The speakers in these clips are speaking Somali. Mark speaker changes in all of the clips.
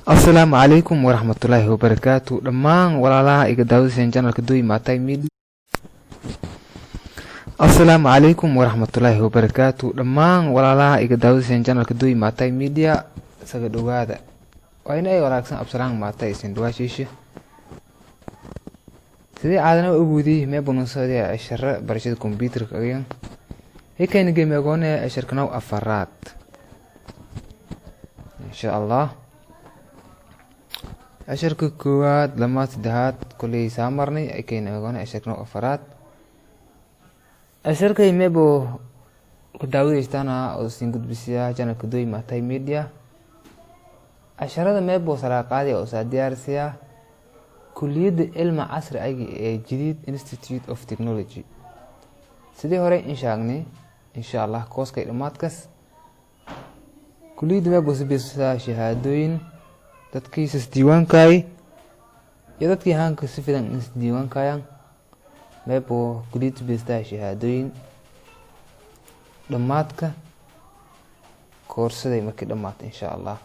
Speaker 1: Assalamu alaikum warahmatullahi wabarakatuh. Dhammaan walaalaha iga daawadaysan channelka Doi Matai Media. Assalamu alaikum warahmatullahi wabarakatuh. Dhammaan walaalaha iga daawadaysan channelka Doi Matai Media. Isaga dhawaada. Waa in ay wanaagsan absalaan maata isin dhawaashiisha. Sidii caadana u guudiyay meebunu soo ashara barashada computerka ayaan. Heekayna geemeegoona asharkana Afaraad. Insha Allah. Casharka koowaad lama saddexaad kulay saamarnay ay keenay ogoon casharka Afaraad. Casharka meebo ku daawadeystana oo siin gudbisiya channelka Doi Matai Media. Casharada meebo salaaqaadi oo saadiyaarsiya kulliyadda cilmi casri ah ee jadid Institute of Technology. Sidii hore insha Allah kooskay dhamaadkas kulliyadda meebo sibisa shahaadooyin dadkii isdiiwaankay iyo dadkii hanka si fiican isdiiwaankayaan meebo kulliyadda sibisa shahaadooyin dhamaadka koorsada markii dhamaad insha Allah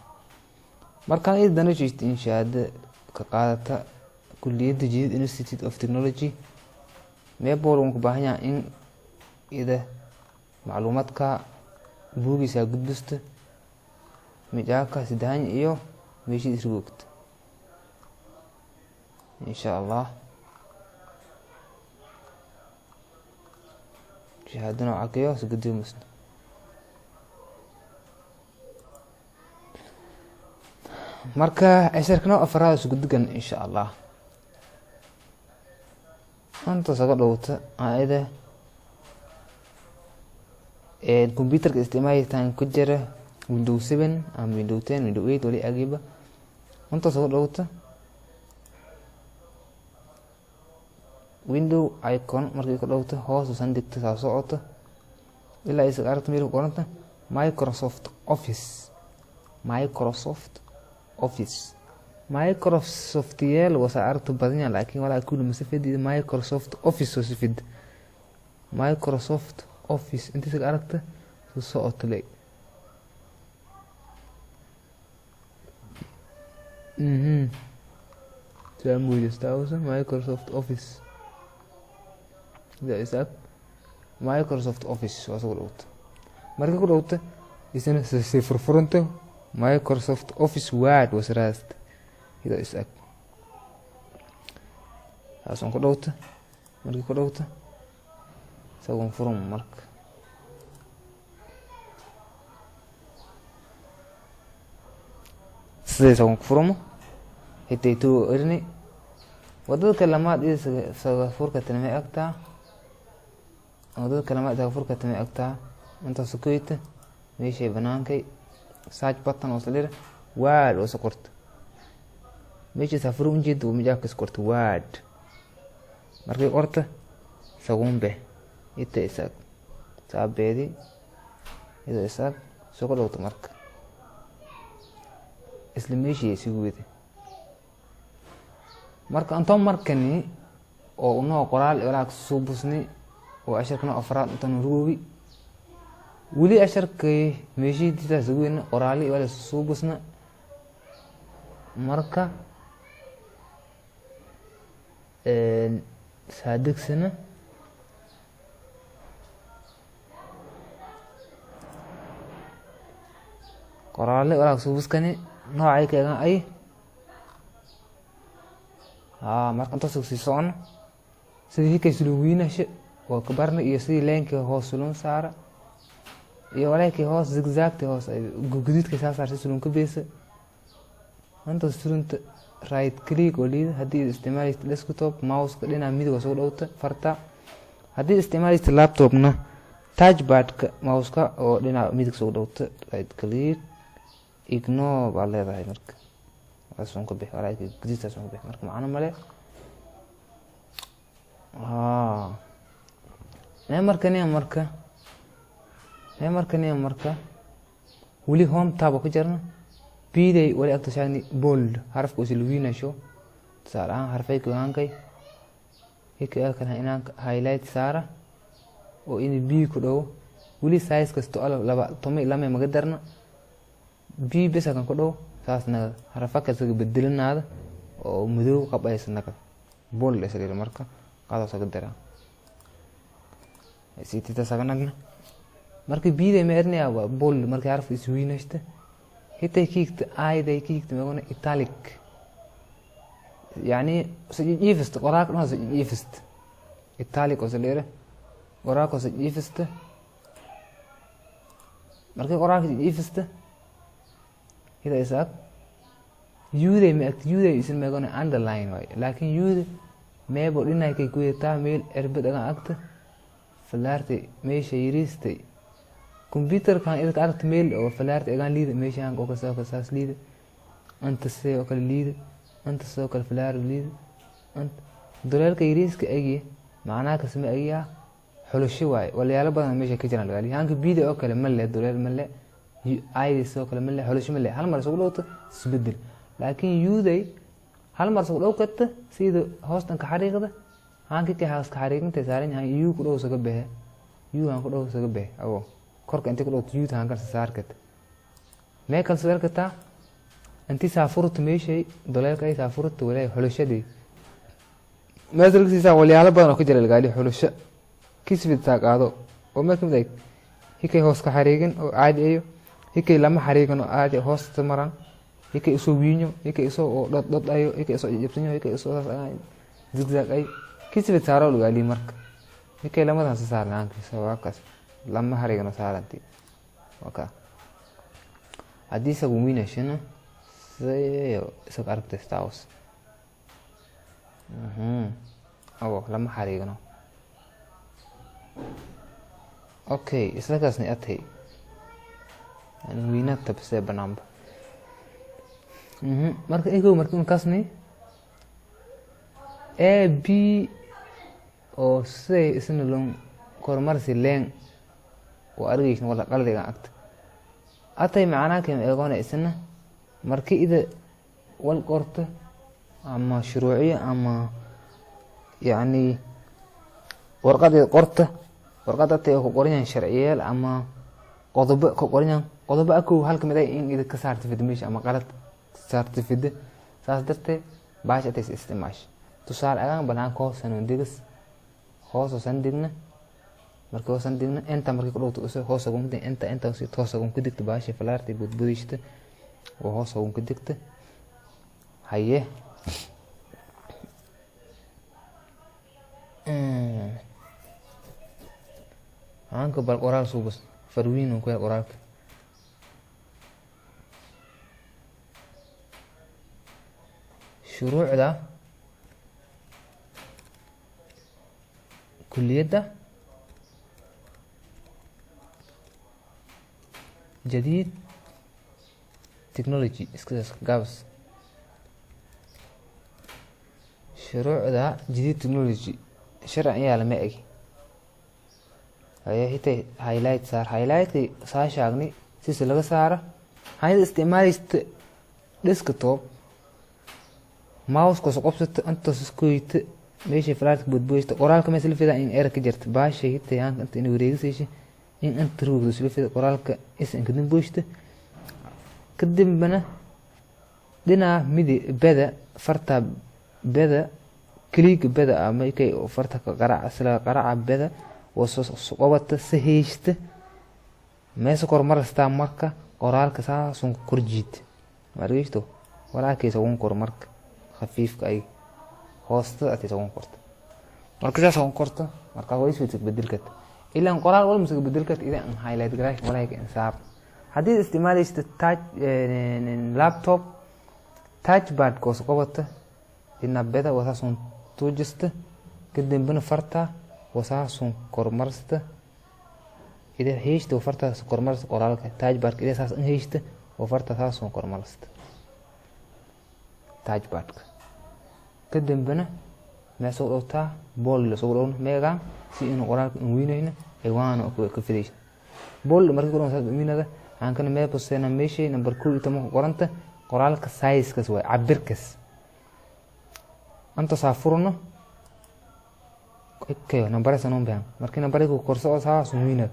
Speaker 1: markaan ay danajist in shahaada ka qaadata kulliyadda jadid Institute of Technology meebo loo baahan yahay in ida macluumaadka buugisa gudbisto midaaka sidaan iyo meeshii isruugta insha Allah shahaadana caqiyo sugudiyumusna marka casharkana Afaraad sugudigan insha Allah anta saga dhawta aayada computerka isticmaalkiisa ku jira Windows 7 ama Windows 10 Windows 8 wali agiba anta saga dhawta window icon markii ku dhawta hoos u sandigta soo socota ilaa ay aragto meel qoranta Microsoft yeel wasa aragto badan laakiin wala kullu masafidi Microsoft Office oo sifid Microsoft Office inta saga aragta soo socota Microsoft Office Microsoft Office waa soo dhawta markii ku dhawta isna si furfuranto Microsoft Office Word was raast ida isag asan ku dhawta markii ku dhawta sagon furum marka sagon furum hitayto irni wadada kalamaad isaga furka tanay agta wadada kalamaad isaga furka tanay agta inta sukuita meeshay banaankay search button oo salira word oo sokorta meesha safru unjeed oo mijaaka sokorta word markay qorta sagumbe ita isag saabeedi ida isag soo dhawta marka isla meeshii isugu wada marka antoon markani oo noo qoraal walaak soo busni oo casharkana Afaraad intaan ruubi wali casharkay meeshii diidaas weyn qoraali wala soo busna marka saadigsana qoraali walaak soo buskani noocay kaga ay marka inta soo socon sidii ka suluwiinasha oo kabarna iyo sidii leenka hoos sulun saara iyo walaakii hoos zigzagta hoos ay gududka saarta sulun ka beesa anta sulunta right click oo liid hadii isticmaalist desktop mouse ka dhinaca midig soo dhawta farta hadii isticmaalist laptopna touchpad ka mouse ka oo dhinaca midig soo dhawta right click ignore baa leedahay marka asan ku bixi walaakii gududka soo bixi marka macna male marka wali home tab ku jirna biday wali agta shaani bold harafku si luwinasho saaraan harfay ku haankay hika kana inaan highlight saara oo in bi ku dhaw wali size kasto laba tomay lama magadarna B bes kan ku dhow saasna harafaka isaga bedelinaada oo madow qabaysana bold isaga marka qaado isaga dara siitita saganagna marka B-da meernaya waa bold marka haraf iswiinaysta hitay kiigta ayday kiigta magana italic يعني سجيفست قراك ما سجيفست إيطاليك وسليرة قراك وسجيفست مركي قراك سجيفست هذا إساق يودي ما يودي يصير ما يكون underline واي لكن يودي ما يقول لنا كي كوي تعمل إربط أنا أكتر فلارتي ماشي يريستي كمبيوتر كان إذا كانت ميل أو فلارتي أجان ليد ماشي عنك أو كساس ليد أنت سي أو كل ليد أنت سوق الفلار ليد أنت دولار كيريس كأجي معناه كسمة أجيها حلو شوي ولا يلا بدنا ماشي كجنا الغالي هانك بيدي أكل ملة دولار ملة عادي سوق الملة حلو شو ملة هالمرة سوق لوت سبدل لكن يودي هالمرة سوق لو كت سيد هوستن كحريق ده هانك كهاس كحريق أنت سارين هاي يو كلو سوق به يو هانك كلو سوق به أو كرك أنت كلو يو هانك سار كت ما كل سوار كتا أنت سافرت ماشي دولار كاي سافرت ولا حلوشة دي ما زلت سيسا ولا على بدنا كجر الغالي حلوشة كيس بتاعك هذا وما كم ذاك هيك هوس كحريقن أو عادي أيو هيك لما حريقن أو عادي هوس تمران هيك يسوينيو هيك يسو ضد أيو هيك يسو يبتنيو هيك يسو زجزاج أي كيس بتاعه الغالي مرك هيك لما تنسى صار نانك سوا كاس لما حريقن صار أنتي وكا حديث قومينا شنو زي سوق عرب تستاوس أو لما حريقنا أوكي إسلاكاسني أتهي يعني وينات تبسي بنامب مرك إيكو مركون كاسني A B أو C إسنو لون كورمارسي لين وأرغيشن ولا قلدي أكت أتهي معنا كم إيقونا إسنو markii ida wal qorto ama shuruuciye ama yani warqad qorto warqad ay ku qoran sharciyeed ama qodobo ku qoran qodobo aku halka mid ay in ida ka saarto fidmish ama qalad saarto fid saas darteed baasha tays isticmaash tusaale ahaan banaan ko sanan digis hoos san digna markii san digna inta markii ku dhowto hoos ugu mid inta si toos ugu ku digto baasha falaarti budbudishta وهو صون كدكته هيه عنك بالقرار صوبس فروين وكل قرارك شروع ده كلية ده جديد تكنولوجي اسكتس جابس شروع ده جديد تكنولوجي شرع يا لما اجي هي هي هايلايت صار هايلايت صار شاغني سيس لغا صار هاي استعمال ديسكتوب ماوس كو قبست انت سكويت ماشي فلارك بدبوست قرالك مثل في ان ايرك جرت باشي هي انت انو ريغسيش ان انت روغ في قرالك اس ان كدن بوست كدم بنا دينا ميدي بدا فرتا بدا كليك بدا اما كي فرتا قرع سلا قرع بدا وصوبت سهيشت ما سكر مرستا مركا قرالك سا سون كرجيت مريشتو ولا كي سون كور مرك خفيف كاي هوست اتي سون كورت مركا سون كورت مركا ويس بتبدلكت الا ان قرال ولا مسك بدلكت اذا ان هايلايت جراف ولا هيك انساب حديث استعمال تاج لابتوب تاج باد كوس قوته إن بدا وساسون توجست قدم بنا فرتا وساسون كورمرست إذا هيشت وفرتا كورمرست قرالك تاج باد إذا ساس إن هيشت وفرتا ساسون كورمرست تاج باد قدم بنا ما سوقتا بول سوقون ميغا سي إنه قرالك وينين إيوان كفيديش بول مركز كورن ساس مينا عن كنا ما بصينا ماشي نمبر كل تمو قرنته قرالك سايز كسوي عبركس أنت سافرنا اوكي نمبر سنون بهم markii nambarigu korso saa sumiina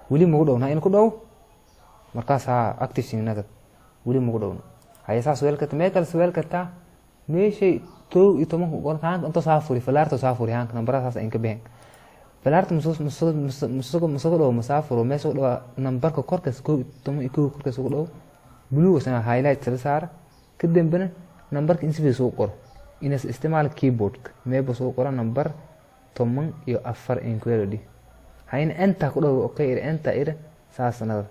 Speaker 1: wali ma u dhowna in ku dhow markaasaa active signada weli mugu dhowno haya saas weelkata mee kale weelkata meeshay 12 ku qoran haanka inta saafuri falaarta saafuri haanka nambaradaas ay ka bixin falaarta musuq dhow masaafuro meesha dhow nambarka korkaas 12 korkaas ugu dhow blue wasana highlight sala saar ka dambana nambarka insi soo qor inaas isticmaal keyboard meebo soo qoran nambar 14 in query hayna enta ku dhow okay enta ira saasnada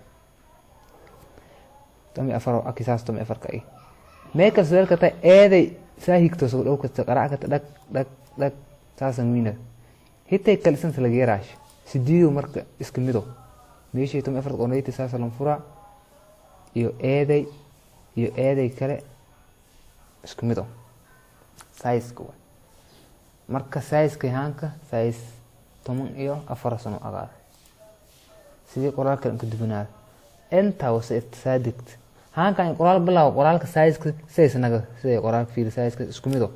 Speaker 1: 14 akisaas 14 ka ay meeka weelkata eeday saahigto soo dhow kasta qaraacada dhag saasan wiina hitay kalsan sala geeraash sidiyo marka iska mido meeshii 14 qonayti saasan fura iyo eeday kale isku mido size ku marka size ka hanka size 14 sano agaa sidii qoraalka ka dibanaad inta wasa saadiqt hanka in qoraal bilaw qoraalka size naga sidii qoraalka fiir size ka isku mido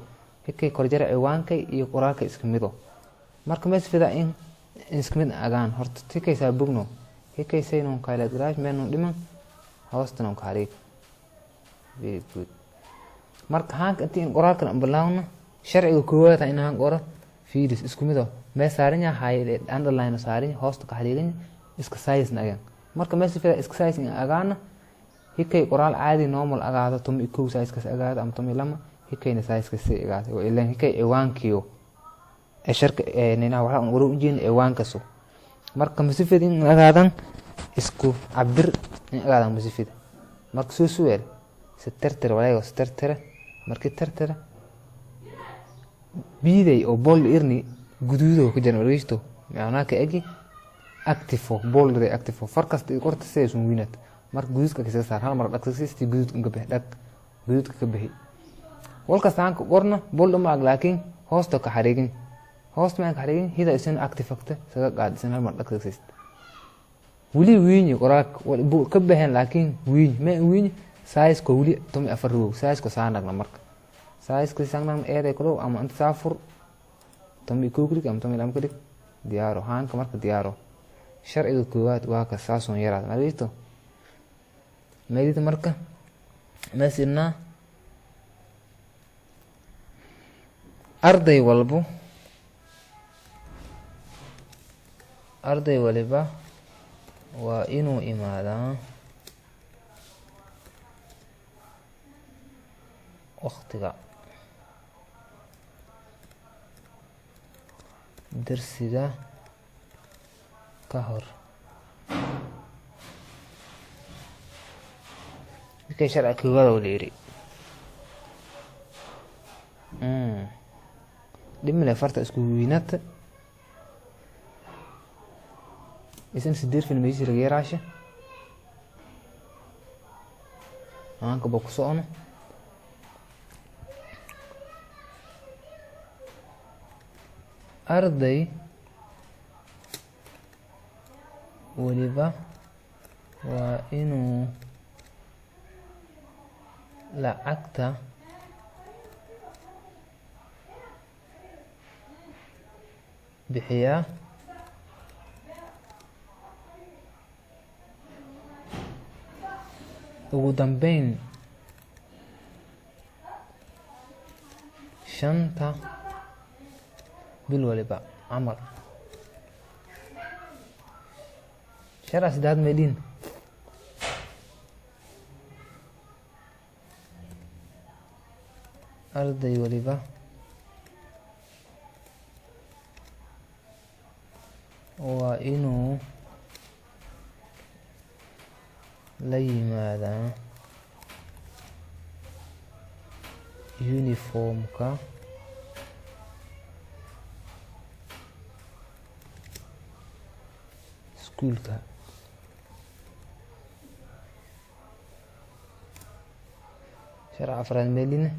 Speaker 1: hikay korjara ciwaanka iyo qoraalka isku mido marka mees fida in isku mid agaan horta tikaysa bugno hikay sayno kala garaash meeno dhiman hoostana ka hareeg very good marka hanka intii qoraalka bilawna sharciga koowaad in aan qoro fiiris isku mido ma saaran yahay underline saaran hoosta ka hareegin iska size nagan marka mees fida iska size in agaana hikay qoraal caadi normal agaado 12 size ka agaado am 12 hikayna size ka si agaado ilaa hikay ciwaankiyo sharka nina waxa aan waro u jeen ciwaankaso marka masifid in agaadan isku cabir in agaadan masifid marka soo su'aal sitartir walaay sitartir markii tartir biiday oo bol irni guduudo ku jira wariisto macna ka agi active bol day active farkasta qorta saysun wiinad marka guduudka ka saar hal mar dhaqsiistii guduudka ka bixi dhaq guduudka ka bixi walka saanka qorna bol ma laakiin hoosta ka xareegin hoosta ma ka xareegin hida isin active fakta saga qaadsan hal mar dhaqsiistii wili wiini qoraak ka bixin laakiin wiini size ko wili 14 size ko saanagna marka size ko saanagna eeday ko ama inta saafur 12 klik am 12 klik diyaaro hanka marka diyaaro sharciga koowaad waa ka saason yaraad meedita marka meesina arday waliba waa inuu imaadaa waqtiga darsiga ka hor kay sharci koowaad oo leeyahay dhimile farta isku wiinata isan sideer filmaysi laga yaraasha aanka boqo soono arday waliba waa inuu lacagta bixiyaa ugu dambeyn 5 bil waliba amal sharas dad medin arday waliba waa inuu la yimaadaa uniformka iskuulka sharci afraad meelina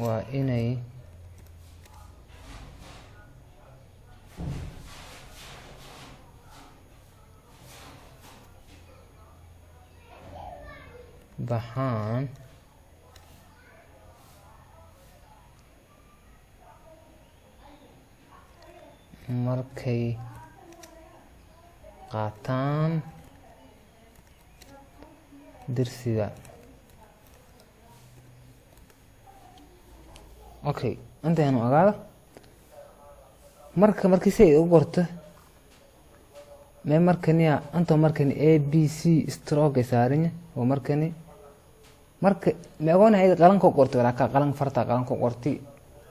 Speaker 1: waa inay baxaan markay qaataan dirsiga. Okay, intaan ogaado markii say u qorto markaniya anto markani ABC stroke saarin oo markani meegoon ay qalan ko qorto wala ka qalan farta qalan ko qorti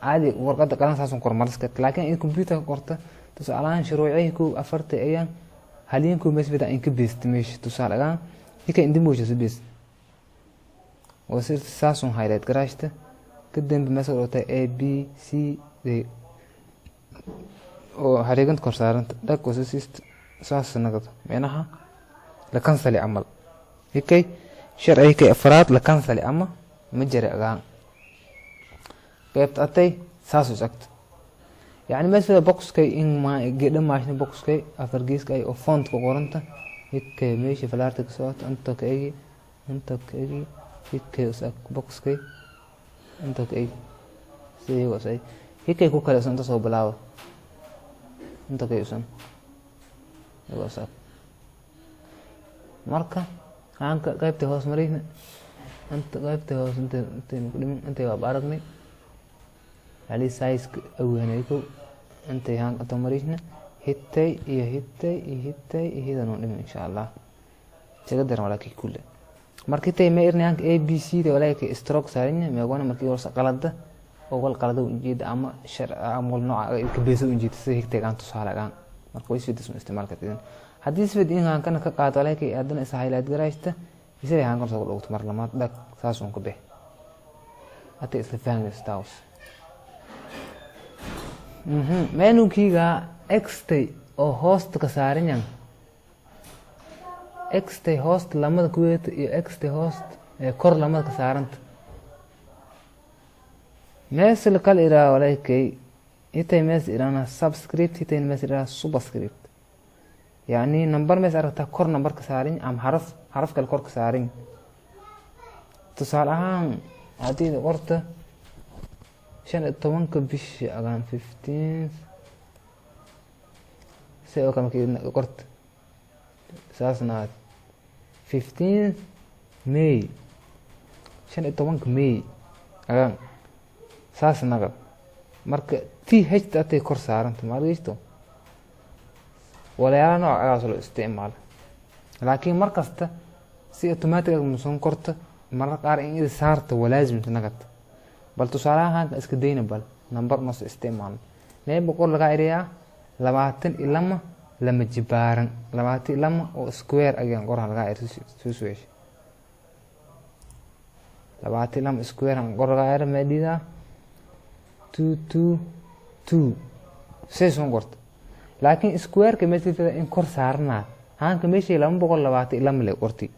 Speaker 1: caadi warqada qalan saasan kormarska laakiin in computer qorto tusaalaan shuruucay ku afarta ayaan halin ku mesbada in ka beest meesh tusaalaan ika indi moojo sibis oo sirta saasan highlight garashta kadib mesal oo tay ABC oo harigan kor saaran dag oo sist saasnagad meenaha la cancel amal hikay sharci kay afraad la cancel ama ma jira agaan qeybta atay saasu sagt yani mesela box kay in ma geeda maashna box kay afargees kay oo font ko qoranta hikay meesha falaarta ka soo anta kay hikay usak box kay anta kay sidii wasay hikay ku kala santa soo bilaaw anta kay usan وصل marka aan ka qaybta hoos marayna anta qaybta hoos inta waa aragnay ali size aweenay ko anta aan ka marayna hitay hidan in insha Allah taga dar wala ki kulle markii tay meerna aan ABC da wala ki stroke saarin meegoona markii hore qalada oo wal qalada u jeed ama sharci ama nooca ka beeso u jeed si higtay aan tusaalagaan marka way soo dismo isticmaalka tidin hadii sida in aan kana ka qaato laakiin aadana is highlight garaysta isla aan qorso dhigto mar lamaad dag saasun ku bix ata isla fahmin status menu kiga xt oo host ka saaran xt host lamada kuweet iyo xt host kor lamada ka saaranta mesel kal ira walaakay intay mes irana subscript intay mes irana superscript يعني نمبر مس أرتا كور نمبر كسارين أم حرف كالكور كسارين تصالحان عديد ورطة شان التوان كبش أغان 15 سيئو كما كي قرط ساسنا 15 مي شان التوان كمي أغان ساسنا غب مرك تي هجت أتي كور سارين تماريشتو ولا نوع أجازل الاستعمال لكن مركزته سي اوتوماتيك مسون كرت مرة قار إن إذا صارت ولازم تنقط بل تصارها اسك دين بل نمبر نص استعمال ليه بقول لك إيريا لبعتن لما جبارن لبعتن لما أو سكوير أجان قرها لك إير سويش لبعتن لما سكوير عن قرها إير مديدا 2 سيسون قرت لكن سكوير كمثل إن كور سارنا هان كمشي لما بقول لبعتي لما لي قرتي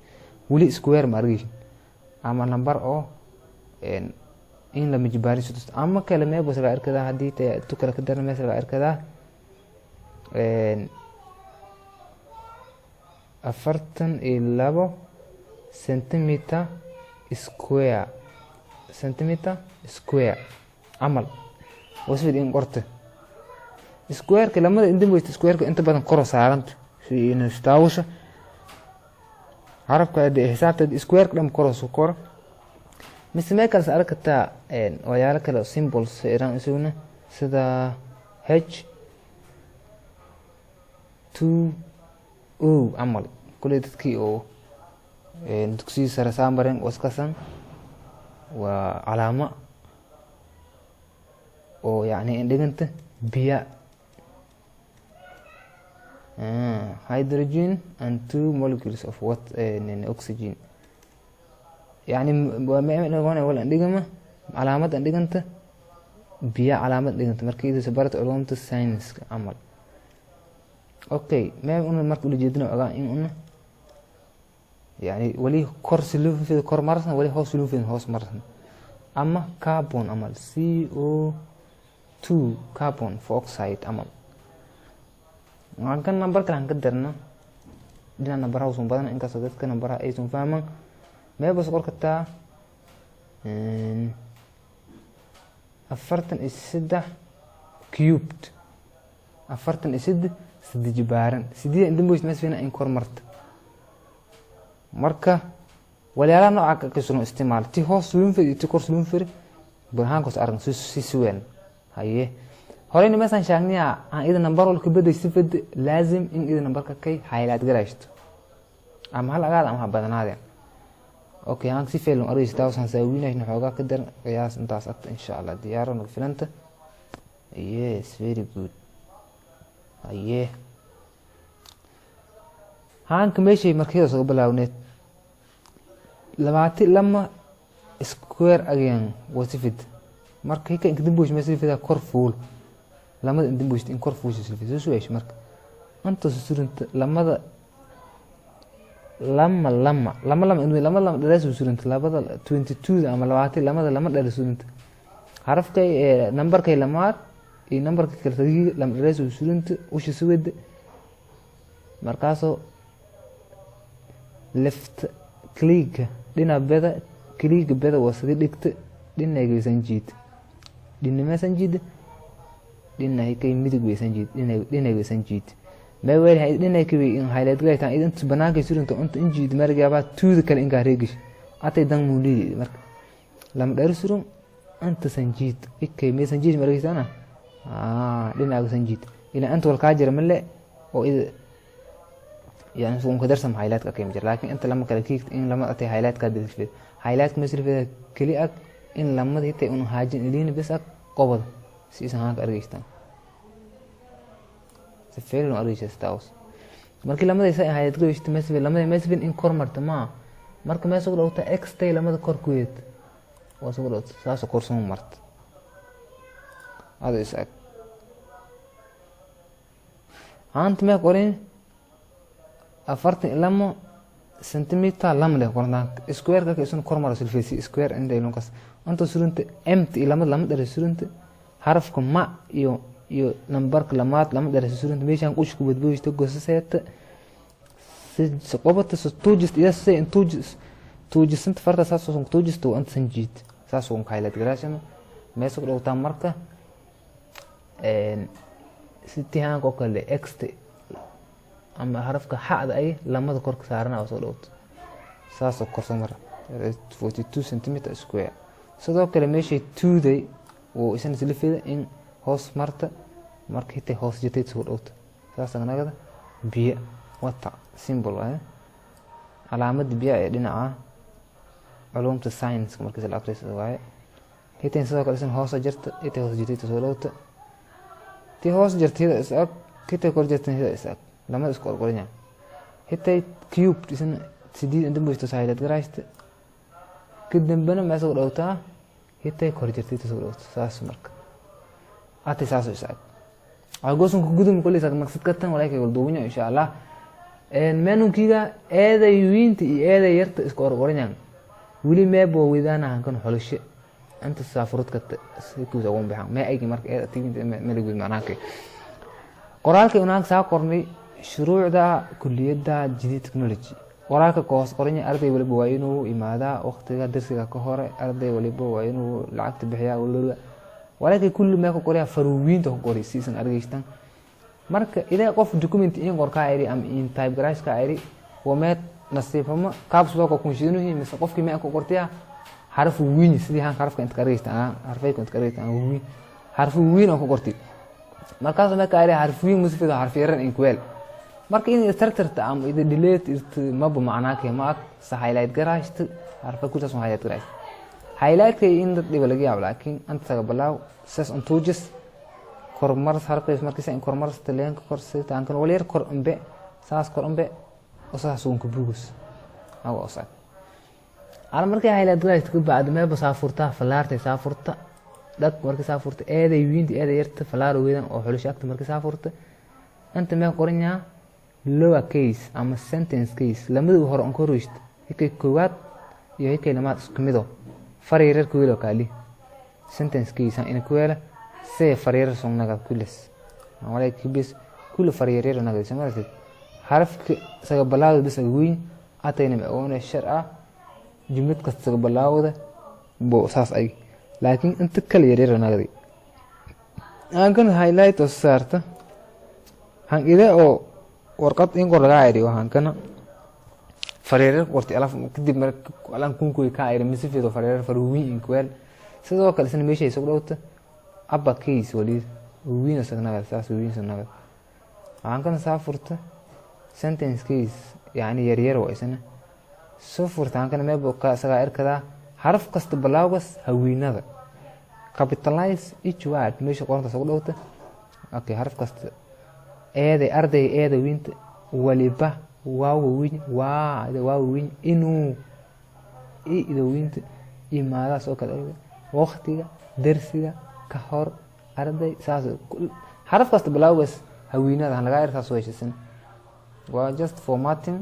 Speaker 1: ولي سكوير مارجيش أما نمبر أو إن لما جباري ستوست أما كلمة بس غير كذا هدي تكلا كده مثل غير كذا أفرتن إلابو سنتيمتر سكوير عمل وسفيد إن قرته سكوير كلمة عندي بس سكوير أنت بدن كرة سارنت في نستاوش عرف كده حساب تد سكوير كلام كرة سكر مثل ما كان سألك تا وياك لو سيمبلز إيران يسوونه سدا H 2 O عمل كل تذكي أو تكسي سرسام برين وسكسن وعلامة أو يعني عندك أنت بيا hydrogen and 2 molecules of what oxygen يعني ما نقول ولا عندنا علامات عندك أنت بيا علامات عندك أنت مركز إذا سبرت علوم الساينس عمل أوكي ما يقولون المركز اللي جدنا أقا إن يعني ولي كورس لوف في كور مرسن ولي هوس لوف في هوس مرسن أما كربون عمل CO2 كربون فوكسايد عمل kan number kan kadarna dina number house badan in ka soo dadka number ay soo fahmaan ma bas qor kata 43 cubed afartan isid sidii jibaaran sidii inta muujid masfina in kor marta marka walaala nooca ka soo isticmaal ti hoos luun firi ti kor luun firi burhaan ko arag si suwan haye horeyna meeshan shaagniya aan ida number wal ka baday sifad laazim in ida number ka kay highlight garaysto ama hal agaad ama badanaadeen okay aan si fiilan araysto taasan saawinayna xoogaa ka dar qiyaas intaas agta insha Allah diyaarano filanta yes very good haye haan kameeshay markii soo bilaawneed labaati lama square again wasifid markii ka inta buush masifida kor fuul lamada inta buush in kor fuush sifida soo yeesh marka anta suurinta lamada lama dheerays suurinta labada 22 ama labaati lamada lama dheerays suurinta harafka numberka lamaad iyo numberka kala tagi lama dheerays suurinta u shisuwada markaaso left click dina beda click beda wasadi dhigta dhinayga sanjiid dhinama sanjiid dhinay kay midig way sanjiid dhinayga sanjiid ma weey dhinay kay in highlight gaytaan inta banaanka suurinta inta injiid margaba tuuda kale in gaareegish atay dan muulidi marka lama dheer surun anta sanjiid ikay me sanjiid margaysana dhinayga sanjiid ila anta wal ka jira male oo يعني سو مقدر سم هايلايت كاكيم جر لكن انت لما كلكيت ان لما اتي هايلايت كاد في هايلايت مثل في كليك ان لما ديتي ان هاجين لين بس قبض سيسان هاك ارغيستان سفيل انه ارغيستاوس markii lamada ay hay'ad ku ishta mesbin lamada mesbin in kor marta ma marka ma soo dhawta x tay lamada kor ku yeed waa soo dhawta saas kor soo marta hada isaag ant ma qorin afartan lama centimeter lama leh qornaan square ka isu kor maro silfeesi square inday lunkas anta surunta empty lama dheer surunta harafka ma iyo numberka lama dheer surunta meeshan ushku badbooysto gosaseeta si qobata soo tuujist yes in tuujisant farta saas soo tuujisto anta sanjiid saas soo kaylat garaashana meesha ku dhawtaa marka sitihan ko kale x ama harafka xaada ay lamada kor ka saarana soo dhawto saas oo kor samar 42 cm square sidoo kale meeshay 2 day oo isan silifida in hoos marta markii tay hoos jitay soo dhawto saas anagada biya wata symbol ah calaamad biya ee dhinaca culumta science markii la aqriyo waaye hiteen sidoo kale isan hoos jirta intay hoos jitay soo dhawto tii hoos jirtay isaag kitay kor jirtay isaag lama isku qorqorina hitay cube isan sidii inta muujisto highlight garaysta kadambana ma soo dhawtaa hitay kor jirtay soo dhawto saas marka ati saas isaag agoon ku gudum kulli saag maqsad ka tan walaakay wal duunya insha Allah menunkiga eeday wiinti iyo eeday yarta isku qorqorina wili meebo widana kan xolishe anta saafurad ka si ku soo baxan ma ay marka eeday tigin ma lagu macnaakay qoraalka unaag saa qornay shuruucda kulliyada jidid technology qoraalka koos qoranya arday waliba waa inuu imaada waqtiga darsiga ka hore arday waliba waa inuu lacagta bixiyaa walaakay kullu ma ku qoriya faruwiinta ku qori season argaystan marka ila qof document in qorka ayri am in type garage ka ayri wameed nasiifama kaabs loo ku kunshiinuhi mise qofkii ma ku qortiya harfu wiin sidii han harfka inta argaystan harfay ku inta argaystan wiin harfu wiin oo ku qorti markaas ma ka ayri harfu wiin musfida harfi yaran in kwel marka in starterta am ida delete maba macnaake ma sa highlight garashta harfa ku taas highlight garash highlight kay in dad laga yaab laakiin anta saga balaaw sas on tuujis kormar harfay markii in kormar steleen korsita aan kan waleer kor ambe saas kor ambe oo saas uun ku bugus aw osaad ala markii highlight garash ku baad ma ba saafurta falaartay saafurta dad markii saafurta eeday wiinti eeday yarta falaaro weedan oo xulish agta markii saafurta anta ma qorinyaa lower case ama sentence case lamada hore on korist hikay koowaad iyo hikay lamaad isku mido fariirar ku wilo kali sentence case in kuwela see fariirar soo naga kulis wala kibis kullu fariirar naga samartid harafka saga balaado bis weyn atayna ma oona shar'a jumlad kasta saga balaawada bo saas ay laakiin inta kale yareer naga aan kan highlight oo saarta han ida oo warqad in qor laga ayriyo han kana fareerar qorti alaf kadib marka alan kunku ka ayri misifido fareerar faruwi in kwel sidoo kale isna meeshay soo dhawta abba keys wali wiina sagnaga saas wiina sagnaga han kana saafurta sentence case yani yaryar oo isna soo furtaan kana meebo ka saga arkada harf kasta balaagas hawiinada capitalize each word meesha qoranta soo dhawta okay harf kasta eeday arday eeday wiinta waliba waaw wiin inuu ida wiinta imaada soo kala waqtiga darsiga ka hor arday saas harf kasta balaagas hawiinada laga arkaa soo heshiisan waa just formatting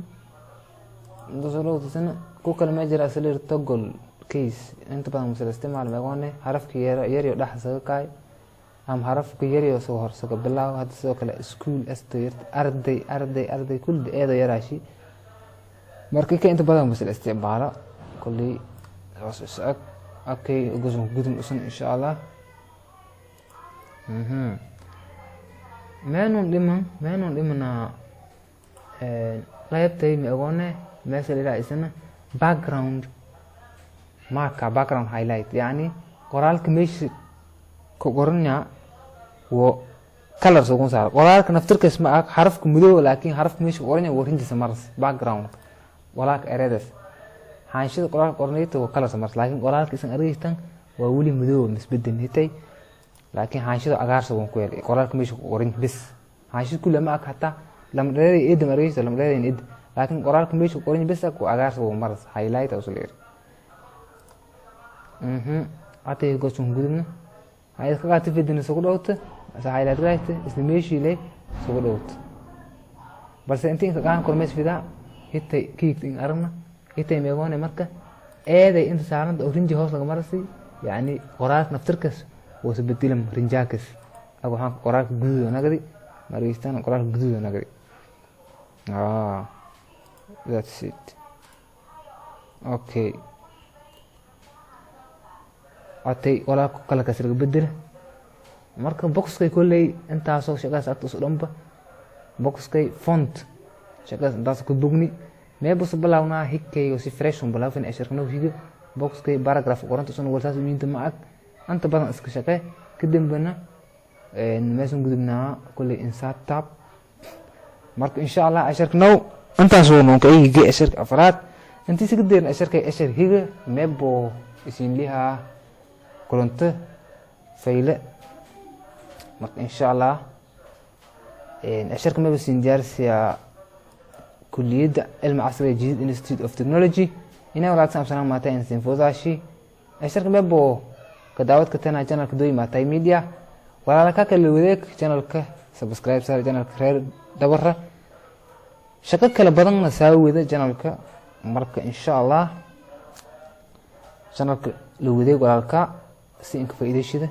Speaker 1: dosolo tisana ku kala ma jira asal togol case inta badan masala isticmaal meegoone harafka yar iyo dhaxsaga kaay am harafka yar iyo soo horsaga bilaaw hadda soo kale school asteert arday kulli eedo yaraashi markii ka inta badan masala isticmaala kulli soo okay gudum usan insha Allah meenun dhimana qaybtay meegoone مثلا اسمه background marka background highlight يعني qoraalka meesha ku qoranya oo color soo saar qoraalka naftirkiisa ma ah xarafka madow laakiin xarafka meesha qoranya warintiisa maras background walaak eredas haanshida qoraalka qornayto waa color maras laakiin qoraalka isan aragtan waa wali madow misbedel hitay laakiin haanshida agaar soo ku yeelay qoraalka meesha qorin bis haanshida kullu ma ah hata lam dheeray eed maraysa lam dheeray eed laakiin qoraalka meesha qorin bis ku agaar soo maras highlight oo soo leer atay go'son gudubna ay ka qaatay fidina soo dhawta asa highlight right isla meeshii leh soo dhawta balse intii ka kormees fida hitay kiigtin arna hitay meegoone marka eeday inta saaran orange hoos laga marasi yani qoraalka naftirkas oo sabtilam rinjaakas agu waxaan qoraalka guduud nagadi mariistan qoraalka guduud nagadi that's it okay atay wala kala kasriga bedel marka boxkay kulay inta soo shaqaas agta soo dhanba boxkay font shaqaas inta ku bugni meebo soo balawna hikkay oo si fresh oo balawfin ashirkana wiiga boxkay paragraph qoranta soo warsaas miinta ma ag anta badan iska shaqay kadambana meesan gudubna kulay insert tab marka insha Allah ashirkana anta soo noonka iiga ashirka afraad intii si gadeerna ashirka ashirkiga meebo isin liha كلنت فيلا إن شاء الله أشارك ما بس ندرس كلية علم عصري جديد Institute of Technology هنا ولا تسمع سلام ما تين سينفوزاشي أشارك ما بو كدعوت كتنا channel كدوي ما تاي ميديا ولا لك كل وديك channel ك سبسكرايب صار channel خير دبره شكل كلا بدن نساوي ذا channel ك مرك إن شاء الله channel ك لوديك ولا لك si in ka faa'iideysida